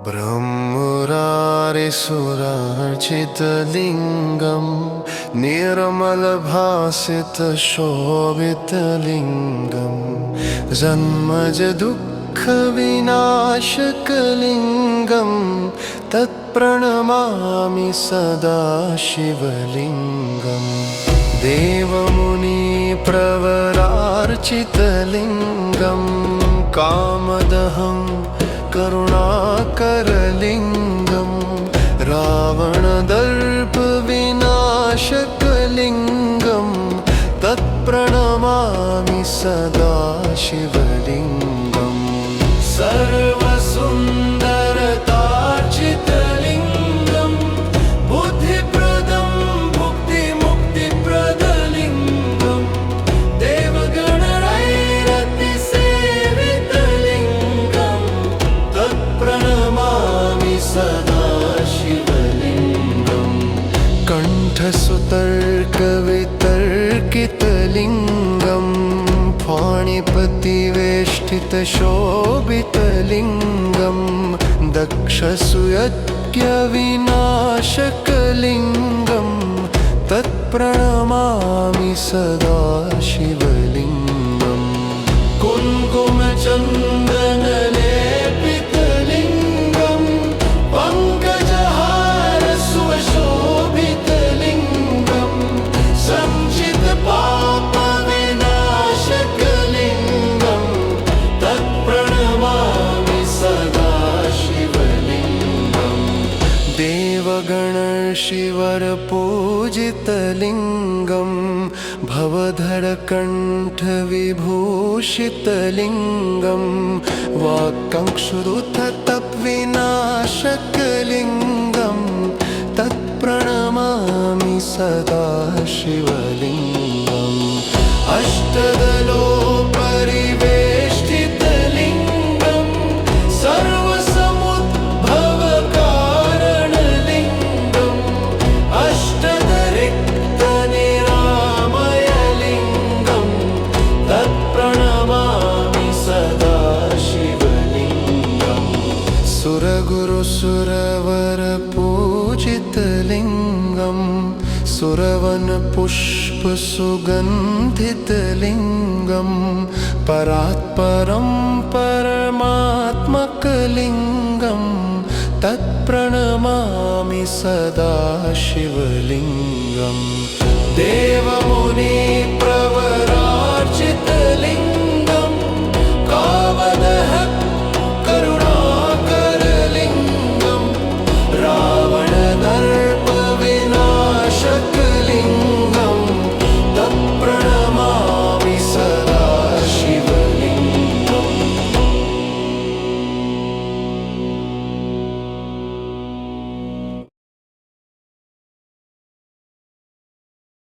ब्रह्मरारिसुरार्चितलिङ्गं निर्मलभासितशोभितलिङ्गं जन्मज दुःखविनाशकलिङ्गं तत्प्रणमामि सदा शिवलिङ्गम् देवमुनिप्रवरार्चितलिङ्गं कामदहं करुणाकरलिङ्गं रावणदर्पविनाशकलिङ्गं तत्प्रणमामि सदा शिवलिङ्गम् सर्वसुन्दरतार्चितलिङ्गं बुद्धिप्रदं भुक्तिमुक्तिप्रदलिङ्गं देवगणरैरतिसेवितलिङ्गं तत्प्रणमामि सदा शिवलिङ्गम् कण्ठसुतर्कवितर्कितलिङ्गं फाणिपतिवेष्टितशोभितलिङ्गं दक्षसुयज्ञविनाशकलिङ्गं तत्प्रणमामि सदा शिवलिङ्गम् कुङ्कुमचन्दनलेपितलिङ्गं पङ्कजहारसुशोभितलिङ्गं संचितपापविनाशकलिङ्गं तत्प्रणमामि सदा शिवलिङ्गम् देवगणर्षिवरपूजितलिङ्गं भवधरकण्ठविभूषितलिङ्गं वाक्कङ्क्षुरुथतप्विनाशकलिङ्गं तत्प्रणमामि सदा शिवलिङ्गम् अष्टदलोपरिवेष्टितलिङ्गं सर्वसमुद्भवकारणलिङ्गम् अष्टदरिक्तनिरामयलिङ्गं तत्प्रणमामि सदा शिवलिङ्गम् सुरगुरुसुरवरपूजितलिङ्गं सुरवनपुष्पसुगन्धितलिङ्गं परात्परं परमात्मकलिङ्गं तत्प्रणमामि सदा शिवलिङ्गम् देवमुनिप्र